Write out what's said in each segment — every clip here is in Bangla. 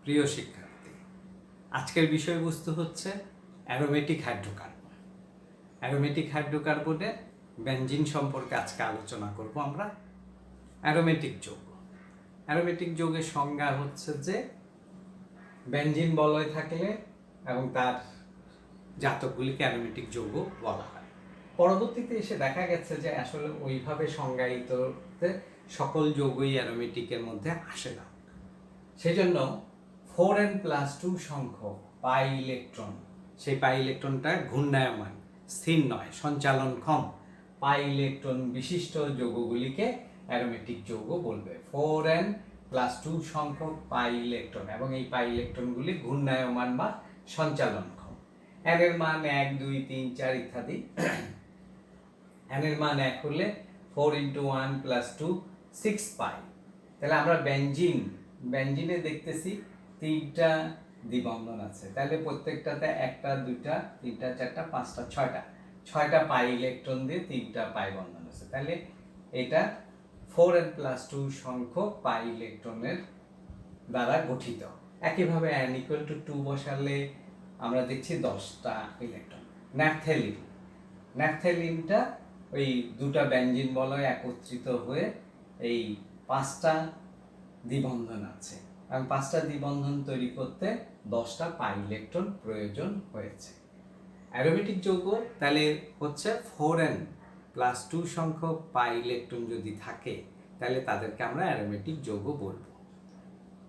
প্রিয় শিক্ষার্থী, আজকের বিষয়বস্তু হচ্ছে অ্যারোমেটিক হাইড্রোকার্বন। অ্যারোমেটিক হাইড্রোকার্বনের বেনজিন সম্পর্কে আজকে আলোচনা করব আমরা। অ্যারোমেটিক যৌগ, অ্যারোমেটিক যৌগের সংজ্ঞা হচ্ছে যে বেনজিন বলয় থাকলে এবং তার জাতকগুলিকে অ্যারোমেটিক যৌগ বলা হয়। পরবর্তীতে এসে দেখা গেছে যে আসলে ওইভাবে সংজ্ঞায়িত সকল যৌগই অ্যারোমেটিকের মধ্যে আসে না। সেজন্য 4n+2 সংখ্যক পাই ইলেকট্রন, সেই পাই ইলেকট্রনটা ঘূর্ণায়মান, স্থির নয়, সঞ্চালনক্ষম পাই ইলেকট্রন বিশিষ্ট যৌগগুলিকে অ্যারোমেটিক যৌগ বলবে। 4n+2 সংখ্যক পাই ইলেকট্রন, এবং এই পাই ইলেকট্রনগুলি ঘূর্ণায়মান বা সঞ্চালনক্ষম। n এর মান 1, 2, 3, 4 ইত্যাদি। n এর মান 1 হলে 4 × 1 + 2 6 পাই। তাহলে আমরা বেনজিনে দেখতেছি 3টা দ্বিবন্ধন আছে, তাহলে প্রত্যেকটাতে 1টা 2টা 3টা 4টা 5টা 6টা পাই ইলেকট্রন দিয়ে 3টা পাই বন্ধন আছে। তাহলে এটা 4n+2 সংখ্যক পাই ইলেকট্রনের দ্বারা গঠিত। একইভাবে n = 2 বসালে আমরা দেখছি 10টা ইলেকট্রন। ন্যাপথ্যালিনটা ওই দুটা বেনজিন বলয় একত্রিত হয়ে এই 5টা দ্বিবন্ধন আছে, এবং 5টা দ্বিবন্ধন তৈরি করতে 10টা পাই ইলেকট্রন প্রয়োজন হয়েছে। অ্যারোমেটিক যৌগ তাহলে হচ্ছে 4n+2 সংখ্যক পাই ইলেকট্রন যদি থাকে তাহলে তাদেরকে আমরা অ্যারোমেটিক যৌগ বলবো।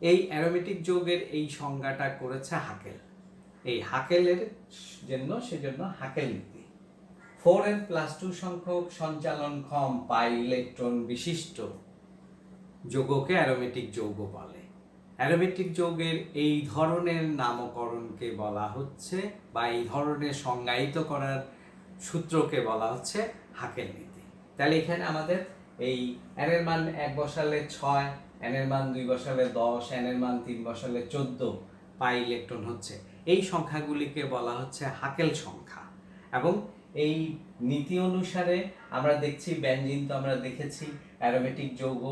এই অ্যারোমেটিক যৌগের এই সংজ্ঞাটা করেছে হাকেল। এই হাকেলের সেজন্য হাকেল নীতি। 4n+2 সংখ্যক সঞ্চালনক্ষম পাই ইলেকট্রন বিশিষ্ট যৌগকে অ্যারোমেটিক যৌগ বলে। অ্যারোমেটিক যৌগের এই ধরনের নামকরণকে বলা হচ্ছে, বা এই ধরনের সংজ্ঞায়িত করার সূত্রকে বলা হচ্ছে হাকেল নীতি। তাহলে এখানে আমাদের এই n এর মান 1 বসালে 6, n এর মান 2 বসালে 10, n এর মান 3 বসালে 14 পাই ইলেকট্রন হচ্ছে। এই সংখ্যাগুলিকে বলা হচ্ছে হাকেল সংখ্যা। এবং এই নীতি অনুসারে আমরা দেখছি বেনজিন তো আমরা দেখেছি অ্যারোমেটিক যৌগ,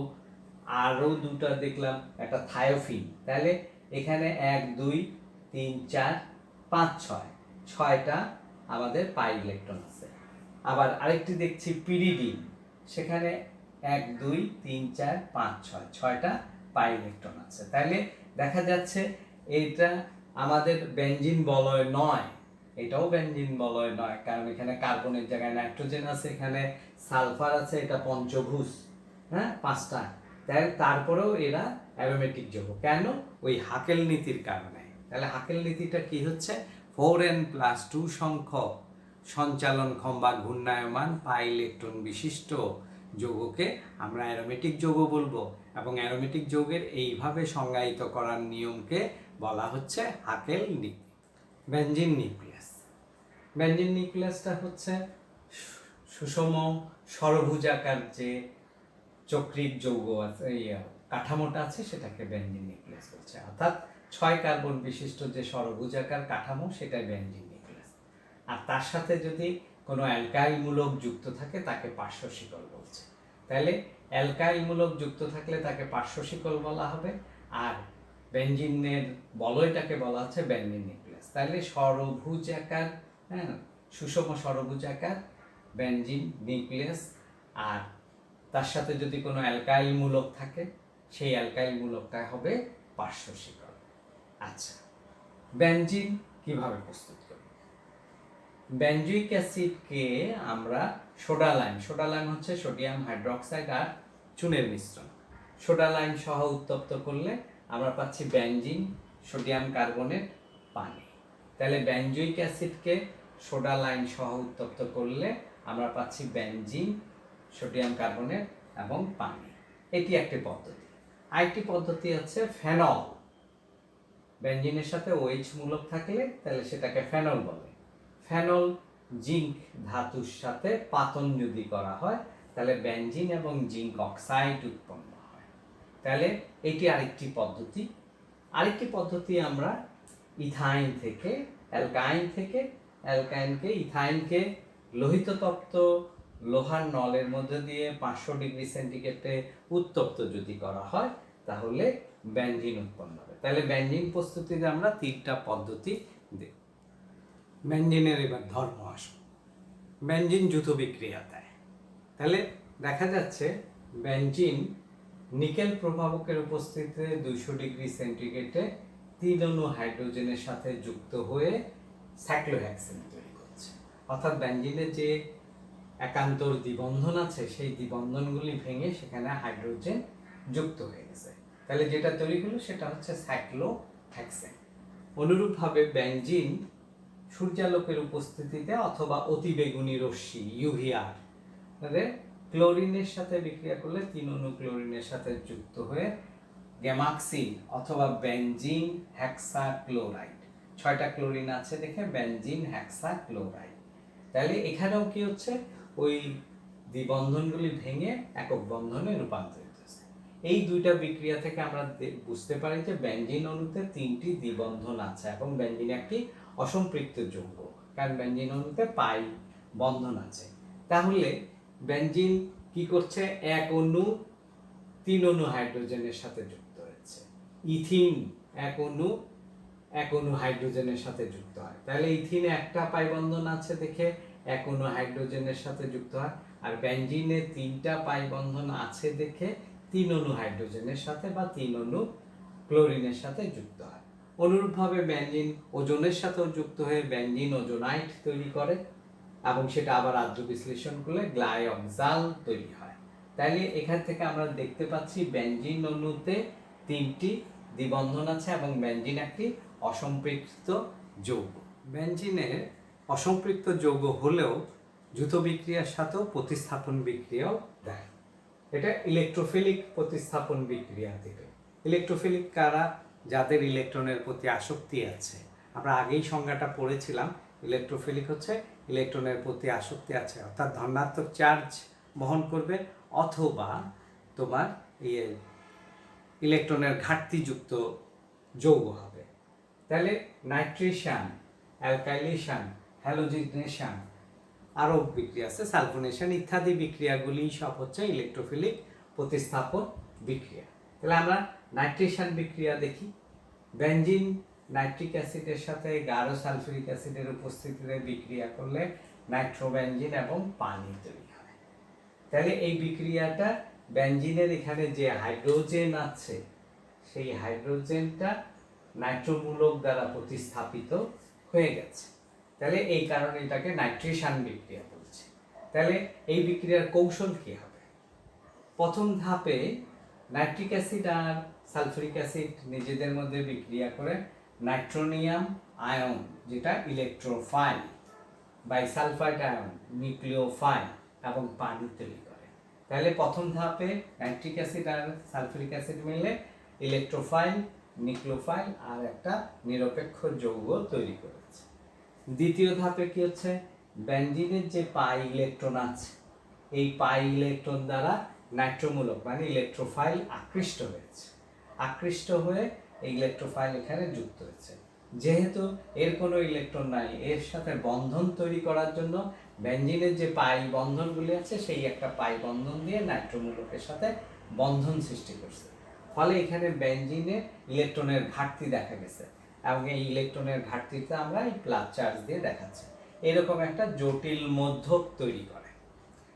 আরও দুটা দেখলাম, একটা থায়োফিন। তাহলে এখানে 1, 2, 3, 4, 5, 6টা আমাদের পাই ইলেকট্রন আছে। আবার আরেকটি দেখছি পিরিডিন, সেখানে 1, 2, 3, 4, 5, 6টা পাই ইলেকট্রন আছে। তাহলে দেখা যাচ্ছে এটা আমাদের বেনজিন বলয় নয়, এটাও বেনজিন বলয় নয়, কারণ এখানে কার্বনের জায়গায় নাইট্রোজেন আছে, এখানে সালফার আছে, এটা পঞ্চভুজ, হ্যাঁ 5টা। তারপরেও এরা অ্যারোমেটিক যৌগ কেন? ওই হাকেল নীতির কারণে। তাহলে হাকেল নীতিটা কি হচ্ছে? 4n+2 সংখ্যক সঞ্চালনক্ষম বা ঘূর্ণায়মান পাই ইলেকট্রন বিশিষ্ট যৌগকে আমরা অ্যারোমেটিক যৌগ বলবো, এবং অ্যারোমেটিক যৌগের এইভাবে সংজ্ঞায়িত করার নিয়মকে বলা হচ্ছে হাকেল নীতি। বেনজিন নিউক্লিয়াসটা হচ্ছে সুষম ষড়ভুজাকার যে চক্রিক যৌগ আছে, কাঠামোটা আছে, সেটাকে বেনজিন নিউক্লিয়াস বলছে। অর্থাৎ 6 কার্বন বিশিষ্ট যে ষড়ভুজাকার কাঠামো, সেটাই বেনজিন নিউক্লিয়াস। আর তার সাথে যদি কোনো অ্যালকাইল মূলক যুক্ত থাকে তাকে পার্শ্ব শিকল বলছে। তাহলে অ্যালকাইল মূলক যুক্ত থাকলে তাকে পার্শ্ব শিকল বলা হবে, আর বেনজিনের বলয়টাকে বলা হচ্ছে বেনজিন নিউক্লিয়াস। তাহলে ষড়ভুজাকার, হ্যাঁ, সুষম ষড়ভুজাকার বেনজিন নিউক্লিয়াস, আর তার সাথে যদি কোনো অ্যালকাইল মূলক থাকে সেই অ্যালকাইল মূলকটা হবে পার্শ্ব শিকল। আচ্ছা, বেনজিন কিভাবে প্রস্তুত করি? বেনজয়িক অ্যাসিডকে আমরা সোডা লাইম হচ্ছে সোডিয়াম হাইড্রোক্সাইড আর চুনের মিশ্রণ, সোডা লাইম সহ উত্তপ্ত করলে আমরা পাচ্ছি বেনজিন সোডিয়াম কার্বনেট পানি। তাহলে বেনজয়িক অ্যাসিডকে সোডা লাইম সহ উত্তপ্ত করলে আমরা পাচ্ছি বেনজিন সোডিয়াম কার্বনেট এবং পানি। এটি একটি পদ্ধতি। আরেকটি পদ্ধতি আছে ফেনল। বেনজিনের সাথে OH মূলক থাকলে তাহলে সেটাকে ফেনল বলে। ফেনল জিঙ্ক ধাতুর সাথে পাতন যদি করা হয় তাহলে বেনজিন এবং জিঙ্ক অক্সাইড উৎপন্ন হয়। তাহলে এটি আরেকটি পদ্ধতি। আরেকটি পদ্ধতি আমরা অ্যালকাইনকে ইথাইনকে লোহিত তপ্ত লোহার নলের মধ্যে দিয়ে 500 ডিগ্রি সেন্টিগ্রেডে উত্তপ্ত যদি করা হয় তাহলে বেনজিন উৎপন্ন হবে। তাহলে বেনজিন প্রস্তুতিতে আমরা 3টা পদ্ধতি দিই। বেনজিনের এবার ধর্ম আসে। বেনজিন দ্রুত বিক্রিয়া দেয়। তাহলে দেখা যাচ্ছে বেনজিন নিকেল প্রভাবকের উপস্থিতিতে 200 ডিগ্রি সেন্টিগ্রেডে 3 অণু হাইড্রোজেনের সাথে যুক্ত হয়ে সাইক্লোহেক্সেন তৈরি করছে। অর্থাৎ বেনজিনের যে একান্তর দ্বিবন্ধন আছে সেই দ্বিবন্ধনগুলি ভেঙে সেখানে হাইড্রোজেন যুক্ত হয়ে গেছে। তাহলে যেটা তৈরি হলো সেটা হচ্ছে সাইক্লোহেক্সেন। অনুরূপভাবে বেনজিন সূর্যালোকের উপস্থিতিতে অথবা অতিবেগুনি রশ্মি ইউভিআর ক্লোরিনের সাথে বিক্রিয়া করলে 3 অণু ক্লোরিনের সাথে যুক্ত হয়ে গ্যামাক্সিন অথবা বেনজিন হেক্সাক্লোরাইড, 6টা ক্লোরিন আছে দেখে বেনজিন হেক্সাক্লোরাইড। তাহলে এখানেও কি হচ্ছে, ওই দ্বিবন্ধনগুলি ভেঙে একক বন্ধনে রূপান্তরিত হচ্ছে। এই 2টা বিক্রিয়া থেকে আমরা বুঝতে পারি যে বেনজিন অণুতে 3টি দ্বিবন্ধন আছে এবং বেনজিন একটি অসম্পৃক্ত যৌগ, কারণ বেনজিন অণুতে পাই বন্ধন আছে। তাহলে বেনজিন কি করছে, এক অণু 3 অণু হাইড্রোজেনের সাথে যুক্ত হয়েছে। ইথিন এক অণু হাইড্রোজেনের সাথে যুক্ত হয়। তাহলে ইথিনে একটা পাই বন্ধন আছে দেখে এক অণু হাইড্রোজেনের সাথে যুক্ত হয়, আর বেনজিনে 3টা পাই বন্ধন আছে দেখে 3 অণু হাইড্রোজেনের সাথে বা 3 অণু ক্লোরিনের সাথে যুক্ত হয়। অনুরূপভাবে বেনজিন ওজনের সাথেও যুক্ত হয়ে বেনজিন ওজোনাইট তৈরি করে এবং সেটা আবার আদ্র বিশ্লেষণ করলে গ্লাইঅক্সাল তৈরি হয়। তাইলে এখান থেকে আমরা দেখতে পাচ্ছি বেনজিন অণুতে 3টি দ্বিবন্ধন আছে এবং বেনজিন একটি অসম্পৃক্ত যৌগ। বেনজিনের অসম্পৃক্ত যৌগ হলেও দ্রুত বিক্রিয়ার সাথেও প্রতিস্থাপন বিক্রিয়াও দেয়। এটা ইলেকট্রোফিলিক প্রতিস্থাপন বিক্রিয়া থেকে। ইলেকট্রোফিলিক কারা, যাদের ইলেকট্রনের প্রতি আসক্তি আছে। আমরা আগেই সংজ্ঞাটা পড়েছিলাম। ইলেকট্রোফিলিক হচ্ছে ইলেকট্রনের প্রতি আসক্তি আছে, অর্থাৎ ধনাত্মক চার্জ বহন করবে অথবা তোমার ইলেকট্রনের ঘাটতিযুক্ত যৌগ হবে। তাহলে নাইট্রেশন, অ্যালকাইলেশন, হ্যালোজিনেশন, আরও বিক্রিয়া আছে, সালফোনেশন ইত্যাদি বিক্রিয়াগুলি সব হচ্ছে ইলেকট্রোফিলিক প্রতিস্থাপন বিক্রিয়া। তাহলে আমরা নাইট্রেশন বিক্রিয়া দেখি। বেনজিন নাইট্রিক অ্যাসিডের সাথে গাঢ় সালফিউরিক অ্যাসিডের উপস্থিতিতে বিক্রিয়া করলে নাইট্রোবেনজিন এবং পানি তৈরি হয়। তাহলে এই বিক্রিয়াটা বেনজিনের এখানে যে হাইড্রোজেন আছে সেই হাইড্রোজেনটা নাইট্রোমূলক দ্বারা প্রতিস্থাপিত হয়ে গেছে। তাহলে এই কারণে এটাকে নাইট্রেশন বিক্রিয়া বলছে। তাহলে এই বিক্রিয়ার কৌশল কি হবে? প্রথম ধাপে নাইট্রিক অ্যাসিড আর সালফিউরিক অ্যাসিড নিজেদের মধ্যে বিক্রিয়া করে নাইট্রোনিয়াম আয়ন, যেটা ইলেকট্রোফাইল, বাইসালফাইড আয়ন, নিউক্লিওফাইল এবং পানি তৈরি করে। তাহলে প্রথম ধাপে নাইট্রিক অ্যাসিড আর সালফিউরিক অ্যাসিড মিলে ইলেকট্রোফাইল, নিউক্লিওফাইল আর একটা নিরপেক্ষ যৌগ তৈরি করেছে। দ্বিতীয় ধাপে কি হচ্ছে, বেনজিনের যে পাই ইলেকট্রন আছে এই পাই ইলেকট্রন দ্বারা নাইট্রোমূলক মানে ইলেকট্রোফাইল আকৃষ্ট হয়েছে। আকৃষ্ট হয়ে এই ইলেকট্রোফাইল এখানে যুক্ত হয়েছে। যেহেতু এর কোনো ইলেকট্রন নাই, এর সাথে বন্ধন তৈরি করার জন্য বেনজিনের যে পাই বন্ধনগুলি আছে সেই একটা পাই বন্ধন দিয়ে নাইট্রোমূলকের সাথে বন্ধন সৃষ্টি করছে। ফলে এখানে বেনজিনে ইলেকট্রনের ঘাটতি দেখা গেছে এবং এই ইলেকট্রনের ঘাটতিটা আমরা এই প্লাস চার্জ দিয়ে দেখাচ্ছি। এরকম একটা জটিল মধ্যক তৈরি করে।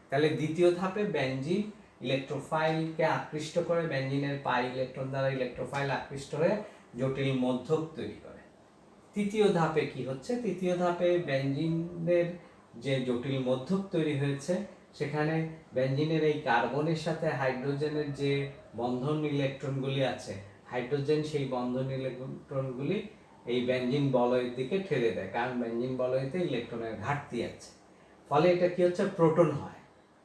তাহলে দ্বিতীয় ধাপে বেনজিন ইলেকট্রোফাইলকে আকৃষ্ট করে, বেনজিনের পাই ইলেকট্রন দ্বারা ইলেকট্রোফাইল আকৃষ্ট হয়ে জটিল মধ্যক তৈরি করে। তৃতীয় ধাপে কি হচ্ছে, তৃতীয় ধাপে বেনজিনের যে জটিল মধ্যক তৈরি হয়েছে সেখানে বেনজিনের এই কার্বনের সাথে হাইড্রোজেনের যে বন্ধন ইলেকট্রনগুলি আছে, হাইড্রোজেন সেই বন্ধন ইলেকট্রনগুলি এই বেনজিন বলয়ের দিকে ঠেলে দেয়, কারণ বেনজিন বলয়তে ইলেকট্রনের ঘাটতি আছে। ফলে এটা কি হচ্ছে, প্রোটন হয়,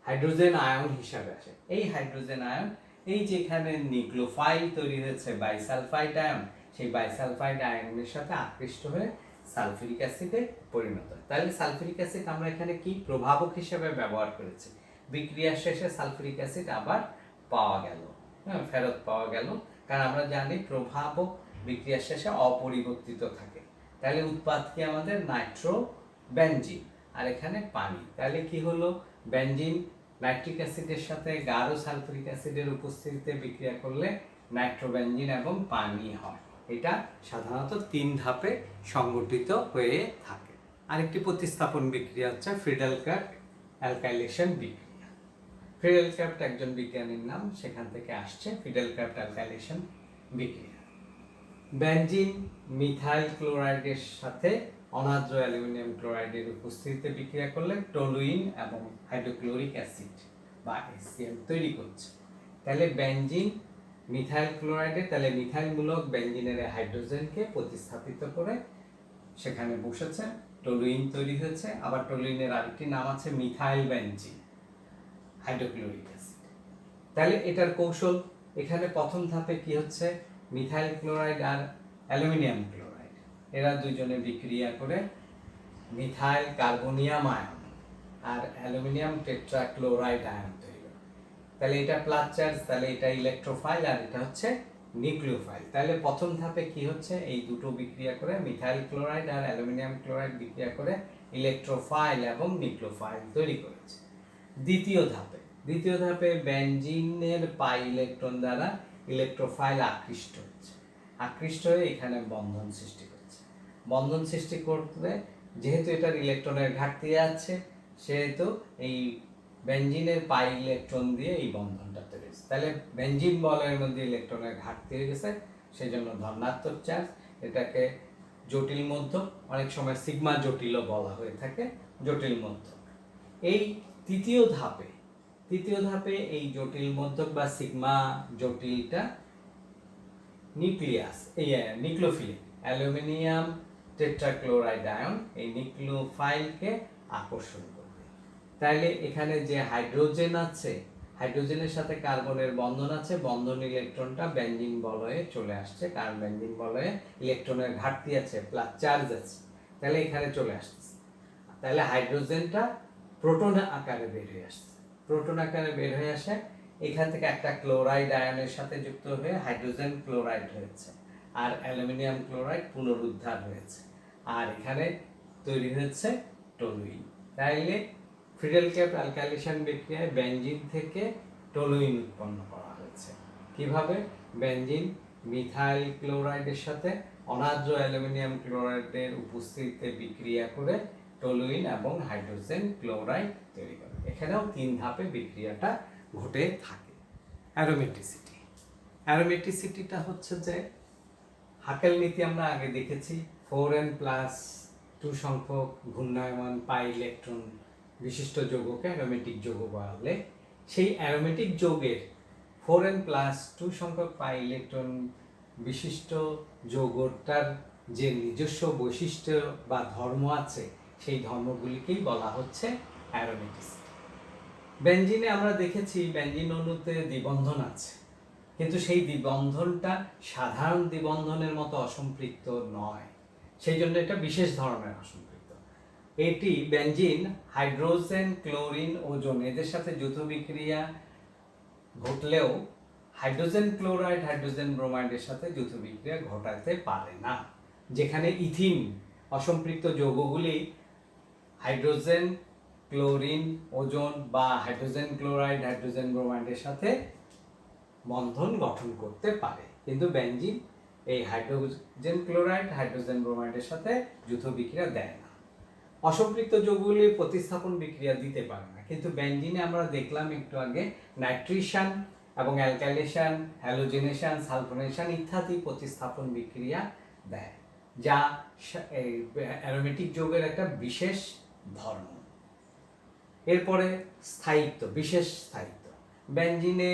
হাইড্রোজেন আয়ন হিসাবে আসে। এই হাইড্রোজেন আয়ন এই যেখানে নিউক্লিওফাইল তৈরি হয়েছে বাইসালফাইড আয়ন, সেই বাইসালফাইড আয়নের সাথে আকৃষ্ট হয়ে সালফিউরিক অ্যাসিডে পরিণত হয়। তাহলে সালফিউরিক অ্যাসিড আমরা এখানে কি প্রভাবক হিসেবে ব্যবহার করেছি। বিক্রিয়া শেষে সালফিউরিক অ্যাসিড আবার পাওয়া গেল, ফেরত পাওয়া গেল, কারণ আমরা জানি প্রভাবক বিক্রিয়া শেষে অপরিবর্তিত থাকে। তাহলে উৎপাদ কি আমাদের নাইট্রো বেনজিন আর এখানে পানি। তাহলে কি হলো, বেনজিন নাইট্রিক অ্যাসিডের সাথে গাঢ় সালফিউরিক অ্যাসিডের উপস্থিতিতে বিক্রিয়া করলে নাইট্রোবেনজিন এবং পানি হয়। এটা সাধারণত 3 ধাপে সংগঠিত হয়ে থাকে। আরেকটি প্রতিস্থাপন বিক্রিয়া হচ্ছে ফ্রিডেল-ক্রাফট অ্যালকাইলেশন বিক্রিয়া। ফ্রিডেল-ক্রাফট একজন বিজ্ঞানীর নাম, সেখান থেকে আসছে ফ্রিডেল-ক্রাফট অ্যালকাইলেশন বিক্রিয়া। বেনজিন মিথাইল ক্লোরাইডের সাথে অনার্দ্র অ্যালুমিনিয়াম ক্লোরাইডের উপস্থিতিতে বিক্রিয়া করলে টলুইন এবং হাইড্রোক্লোরিক অ্যাসিড বা HCl তৈরি করছে। তাহলে বেনজিন মিথাইল ক্লোরাইডে, তাহলে মিথাইল মূলক বেনজিনের হাইড্রোজেনকে প্রতিস্থাপিত করে সেখানে বসেছে, টলুইন তৈরি হয়েছে। আবার টলুইনের আরেকটি নাম আছে মিথাইল বেনজিন হাইড্রোক্লোরিক অ্যাসিড। তাহলে এটার কৌশল, এখানে প্রথম ধাপে কি হচ্ছে, মিথাইল ক্লোরাইড আর অ্যালুমিনিয়াম ক্লোরাইড এরা দুজনে বিক্রিয়া করে মিথাইল কার্বনিয়াম আয়ন আর অ্যালুমিনিয়াম টেট্রাক্লোরাইড আয়ন তৈরি করে। তাহলে এটা প্লাস চার্জ, তাহলে এটা ইলেকট্রোফাইল আর এটা হচ্ছে নিউক্লিওফাইল। তাহলে প্রথম ধাপে কি হচ্ছে, এই দুটো বিক্রিয়া করে মিথাইল ক্লোরাইড আর অ্যালুমিনিয়াম ক্লোরাইড বিক্রিয়া করে ইলেকট্রোফাইল এবং নিউক্লিওফাইল তৈরি করেছে। দ্বিতীয় ধাপে বেনজিনের পাই ইলেকট্রন দ্বারা ইলেকট্রোফাইল আকৃষ্ট হয়ে এখানে বন্ধন সৃষ্টি করছে। বন্ধন সৃষ্টি করতে যেহেতু এটার ইলেকট্রনের ঘাটতি আছে, সেহেতু এই বেনজিনের পাই ইলেকট্রন দিয়ে এই বন্ধনটা তৈরি হয়েছে। তাহলে বেনজিন বলয়ের মধ্যে ইলেকট্রনের ঘাটতি হয়ে গেছে, সেই জন্য ধনাত্মক চার্জ। এটাকে জটিল মধ্যক, অনেক সময় সিগমা জটিলও বলা হয়ে থাকে, জটিল মধ্যক। এই তৃতীয় ধাপে এই জটিল মধ্যক বা সিগমা জটিলটা নিউক্লিওফিলিক অ্যালুমিনিয়াম টেট্রাক্লোরাইড আয়ন এই নিউক্লিওফাইলকে আকর্ষণ করবে। তাইলে এখানে যে হাইড্রোজেন আছে, হাইড্রোজেনের সাথে কার্বনের বন্ধন আছে, বন্ধন ইলেকট্রনটা বেনজিন বলয়ে চলে আসছে, কারণ বেনজিন বলয়ে ইলেকট্রনের ঘাটতি আছে, প্লাস চার্জ আছে, তাহলে এখানে চলে আসছে। তাহলে হাইড্রোজেনটা প্রোটন আকারে বের হয়ে আসে, এখান থেকে একটা ক্লোরাইড আয়নের সাথে যুক্ত হয়ে হাইড্রোজেন ক্লোরাইড হয়েছে, আর অ্যালুমিনিয়াম ক্লোরাইড পুনরুদ্ধার হয়েছে, আর এখানে তৈরি হয়েছে টলুইন। তাইলে ফ্রিডেল-ক্রাফট অ্যালকাইলেশন বিক্রিয়ায় বেনজিন থেকে টলুইন উৎপন্ন করা হয়েছে। কিভাবে? বেনজিন মিথাইল ক্লোরাইডের সাথে অনার্দ্র অ্যালুমিনিয়াম ক্লোরাইডের উপস্থিতিতে বিক্রিয়া করে টলুইন এবং হাইড্রোজেন ক্লোরাইড তৈরি করে। এখানেও 3 ধাপে বিক্রিয়াটা ঘটে থাকে। অ্যারোমেটিসিটিটা হচ্ছে যে হাকেল নীতি আমরা আগে দেখেছি, 4n+2 সংখ্যক ঘূর্ণায়মান পাই ইলেকট্রন বিশিষ্ট যৌগকে অ্যারোমেটিক যৌগ বলে। সেই অ্যারোমেটিক যৌগের 4n+2 সংখ্যক পাই ইলেকট্রন বিশিষ্ট যৌগটার যে নিজস্ব বৈশিষ্ট্য বা ধর্ম আছে, সেই ধর্মগুলিকেই বলা হচ্ছে অ্যারোমেটিসিটি। বেনজিনে আমরা দেখেছি বেনজিন অণুতে দ্বিবন্ধন আছে, কিন্তু সেই দ্বিবন্ধনটা সাধারণ দ্বিবন্ধনের মতো অসম্পৃক্ত নয়, সেই জন্য এটা বিশেষ ধরনের অসম্পৃক্ত। এটি বেনজিন হাইড্রোজেন, ক্লোরিন, ওজোন এদের সাথে যৌথ বিক্রিয়া ঘটলেও হাইড্রোজেন ক্লোরাইড, হাইড্রোজেন ব্রোমাইডের সাথে যৌথ বিক্রিয়া ঘটাতে পারে না। যেখানে ইথিন অসম্পৃক্ত যৌগগুলি হাইড্রোজেন, ক্লোরিন, ওজোন বা হাইড্রোজেন ক্লোরাইড, হাইড্রোজেন ব্রোমাইডের সাথে বন্ধন গঠন করতে পারে, কিন্তু বেনজিন এই হাইড্রোজেন ক্লোরাইড, হাইড্রোজেন ব্রোমাইডের সাথে যৌথ বিক্রিয়া দেয় না। অসম্পৃক্ত যৌগগুলি প্রতিস্থাপন বিক্রিয়া দিতে পারে না, কিন্তু বেনজিনে আমরা দেখলাম একটু আগে নাইট্রেশন এবং অ্যালকাইলেশন, হ্যালোজেনেশন, সালফোনেশন ইত্যাদি প্রতিস্থাপন বিক্রিয়া দেয়, যা অ্যারোমেটিক যৌগের একটা বিশেষ ধর্ম। এরপরে বিশেষ স্থায়িত্ব। বেনজিনে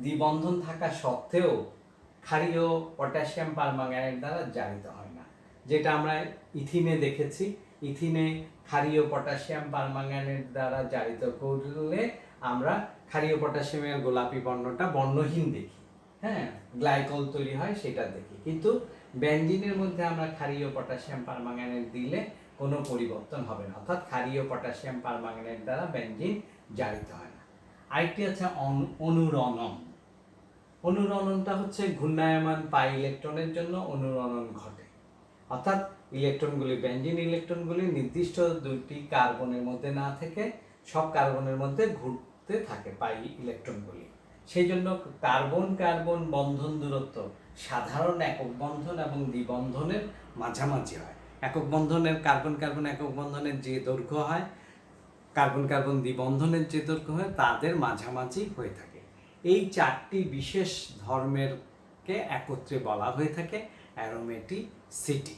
দ্বিবন্ধন থাকা সত্ত্বেও ক্ষারীয় পটাশিয়াম পারম্যাঙ্গানেট দ্বারা জারিত হয় না, যেটা আমরা ইথিনে দেখেছি। ইথিনে ক্ষারীয় পটাশিয়াম পারম্যাঙ্গানেট দ্বারা জারিত করলে আমরা ক্ষারীয় পটাশিয়ামের গোলাপি বর্ণটা বর্ণহীন দেখি, হ্যাঁ, গ্লাইকল তৈরি হয় সেটা দেখি, কিন্তু বেনজিনের মধ্যে আমরা ক্ষারীয় পটাশিয়াম পারম্যাঙ্গানেট দিলে কোনো পরিবর্তন হবে না, অর্থাৎ ক্ষারীয় পটাশিয়াম পারম্যাঙ্গানেট দ্বারা বেনজিন জারিত হয় না। আরেকটি আছে অনুরণন। অনুরণনটা হচ্ছে ঘূর্ণায়মান পাই ইলেকট্রনের জন্য অনুরণন ঘটে, অর্থাৎ ইলেকট্রনগুলি, বেনজিন ইলেকট্রনগুলি নির্দিষ্ট 2টি কার্বনের মধ্যে না থেকে সব কার্বনের মধ্যে ঘুরতে থাকে পাই ইলেকট্রনগুলি। সেই জন্য কার্বন কার্বন বন্ধন দূরত্ব সাধারণ একক বন্ধন এবং দ্বিবন্ধনের মাঝামাঝি হয়। একক বন্ধনের কার্বন কার্বন একক বন্ধনের যে দৈর্ঘ্য হয়, কার্বন কার্বন দ্বিবন্ধনের যে দৈর্ঘ্য হয়, তাদের মাঝামাঝি হয়ে থাকে। এই চারটি বিশেষ ধর্মেরকে একত্রে বলা হয়ে থাকে অ্যারোমেটিসিটি।